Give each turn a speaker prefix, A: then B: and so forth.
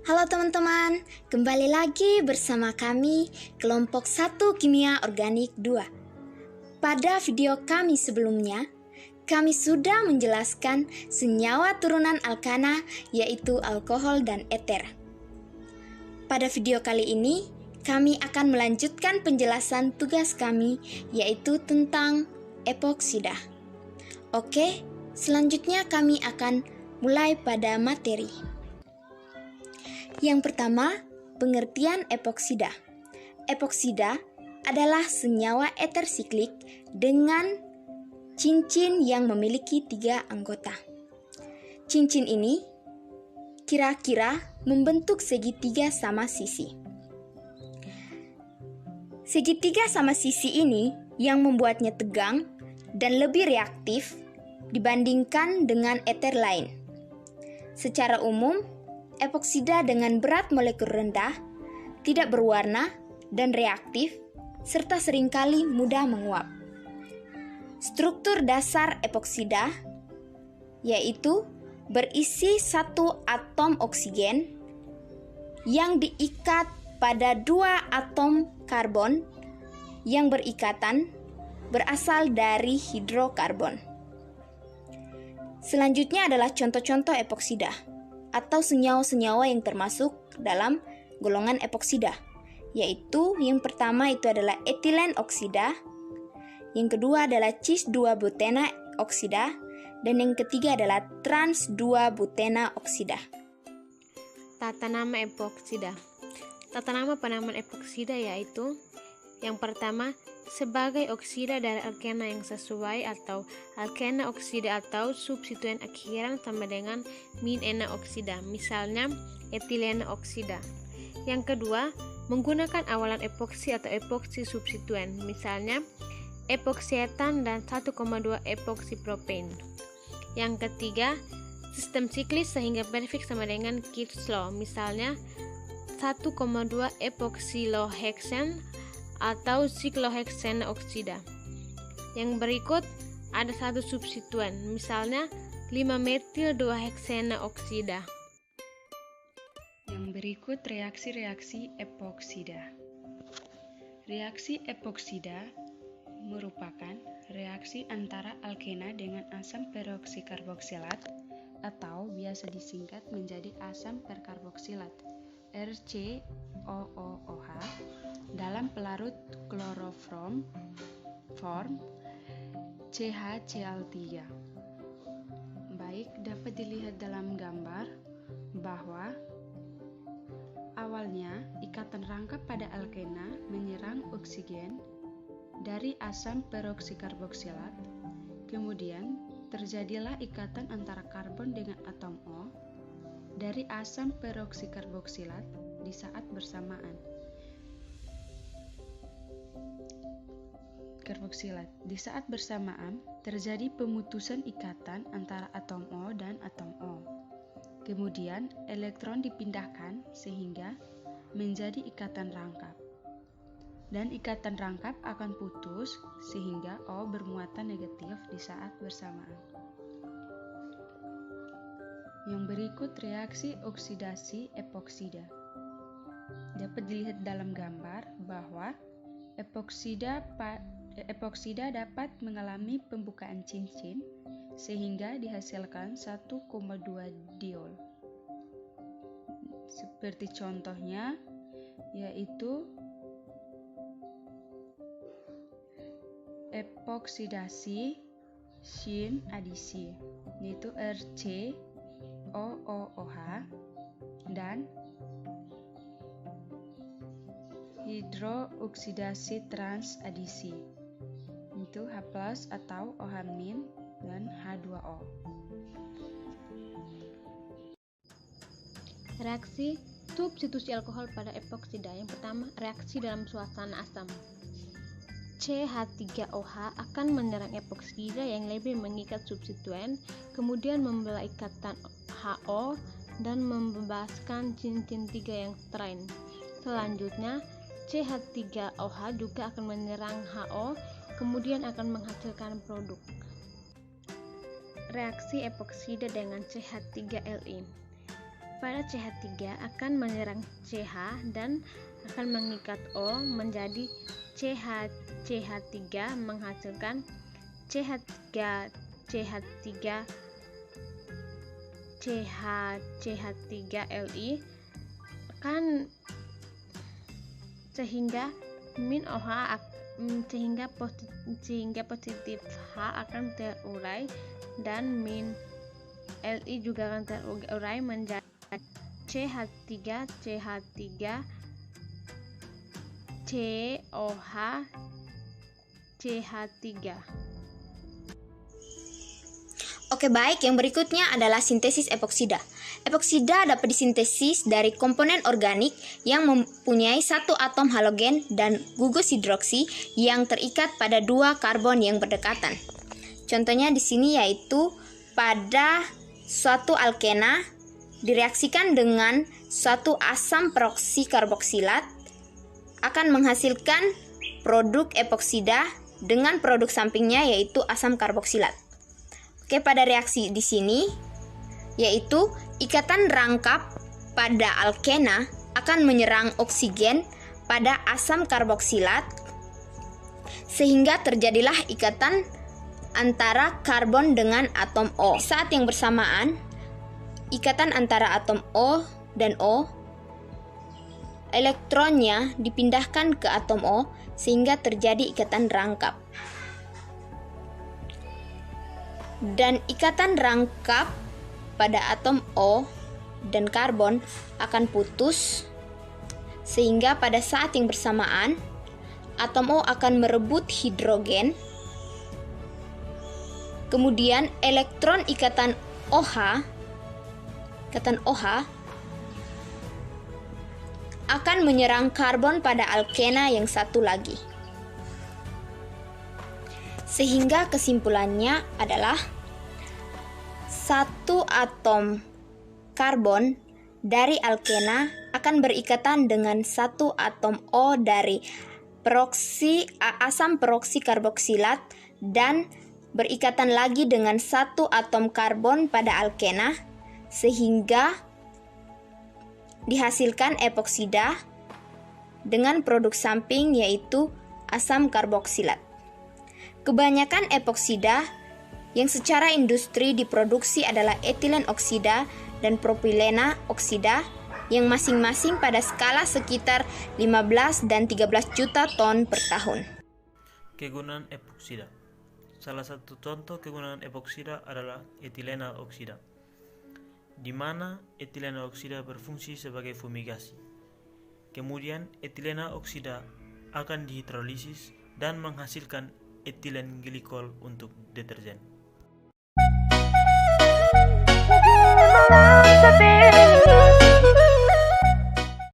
A: Halo teman-teman, kembali lagi bersama kami kelompok 1 Kimia Organik 2. Pada video kami sebelumnya, kami sudah menjelaskan senyawa turunan alkana yaitu alkohol dan eter. Pada video kali ini, kami akan melanjutkan penjelasan tugas kami yaitu tentang epoksida. Oke, selanjutnya kami akan mulai pada materi. Yang pertama, pengertian epoksida. Epoksida adalah senyawa eter siklik dengan cincin yang memiliki 3 anggota. Cincin ini kira-kira membentuk segitiga sama sisi. Segitiga sama sisi ini yang membuatnya tegang dan lebih reaktif dibandingkan dengan eter lain. Secara umum, epoksida dengan berat molekul rendah, tidak berwarna dan reaktif, serta seringkali mudah menguap. Struktur dasar epoksida yaitu berisi 1 atom oksigen yang diikat pada 2 atom karbon yang berikatan berasal dari hidrokarbon. Selanjutnya adalah contoh-contoh epoksida atau senyawa-senyawa yang termasuk dalam golongan epoksida, yaitu yang pertama itu adalah etilen oksida, yang kedua adalah cis-2-butena oksida, dan yang ketiga adalah trans-2-butena oksida.
B: Tata nama epoksida. Tata nama penamaan epoksida yaitu yang pertama, sebagai oksida dari alkena yang sesuai atau alkena oksida atau substituen akhiran sama dengan min-ena oksida, misalnya etilena oksida. Yang kedua, menggunakan awalan epoksi atau epoksi substituen, misalnya epoksietan dan 1,2 epoksi propen. Yang ketiga, sistem siklis sehingga perfik sama dengan Kirchhoff's law, misalnya 1,2 epoksiloheksan atau sikloheksen oksida. Yang berikut ada 1 substituen, misalnya 5-metil-2-heksena oksida.
C: Yang berikut reaksi-reaksi epoksida. Reaksi epoksida merupakan reaksi antara alkena dengan asam peroksikarboksilat atau biasa disingkat menjadi asam perkarboksilat RCOOH dalam pelarut kloroform CHCl3. Baik, dapat dilihat dalam gambar bahwa awalnya ikatan rangkap pada alkena menyerang oksigen dari asam peroksikarboksilat, kemudian terjadilah ikatan antara karbon dengan atom O dari asam peroksikarboksilat di saat bersamaan. Di saat bersamaan terjadi pemutusan ikatan antara atom O dan atom O. Kemudian elektron dipindahkan sehingga menjadi ikatan rangkap. Dan ikatan rangkap akan putus sehingga O bermuatan negatif di saat bersamaan. Yang berikut reaksi oksidasi epoksida. Dapat dilihat dalam gambar bahwa epoksida dapat mengalami pembukaan cincin sehingga dihasilkan 1,2 diol. Seperti contohnya yaitu epoksidasi shin adisi yaitu RCOOH dan hidrooksidasi transadisi itu H+ atau OH- dan H2O.
B: Reaksi substitusi alkohol pada epoksida. Yang pertama, reaksi dalam suasana asam. CH3OH akan menyerang epoksida yang lebih mengikat substituen, kemudian membelah ikatan HO dan membebaskan cincin 3 yang strain. Selanjutnya, CH3OH juga akan menyerang HO, kemudian akan menghasilkan produk. Reaksi epoksida dengan CH3Li. pada CH3 akan menyerang CH dan akan mengikat O menjadi CH3 menghasilkan CH3Li kan sehingga positif H akan terurai dan min Li juga akan terurai menjadi CH3 COH CH3.
A: Oke, baik, yang berikutnya adalah sintesis epoksida. Epoksida dapat disintesis dari komponen organik yang mempunyai satu atom halogen dan gugus hidroksi yang terikat pada dua karbon yang berdekatan. Contohnya di sini yaitu pada suatu alkena direaksikan dengan suatu asam peroksi karboksilat akan menghasilkan produk epoksida dengan produk sampingnya yaitu asam karboksilat. Oke, pada reaksi di sini yaitu ikatan rangkap pada alkena akan menyerang oksigen pada asam karboksilat sehingga terjadilah ikatan antara karbon dengan atom O. Saat yang bersamaan, ikatan antara atom O dan O, elektronnya dipindahkan ke atom O sehingga terjadi ikatan rangkap. Dan ikatan rangkap pada atom O dan karbon akan putus sehingga pada saat yang bersamaan atom O akan merebut hidrogen. Kemudian elektron ikatan OH akan menyerang karbon pada alkena yang satu lagi. Sehingga kesimpulannya adalah satu atom karbon dari alkena akan berikatan dengan satu atom O dari asam peroksi karboksilat dan berikatan lagi dengan satu atom karbon pada alkena sehingga dihasilkan epoksida dengan produk samping yaitu asam karboksilat. Kebanyakan epoksida yang secara industri diproduksi adalah etilen oksida dan propilena oksida yang masing-masing pada skala sekitar 15 dan 13 juta ton per tahun.
D: Kegunaan epoksida. Salah satu contoh kegunaan epoksida adalah etilena oksida, di mana etilena oksida berfungsi sebagai fumigasi. Kemudian etilena oksida akan dihidrolisis dan menghasilkan etilen glikol untuk deterjen.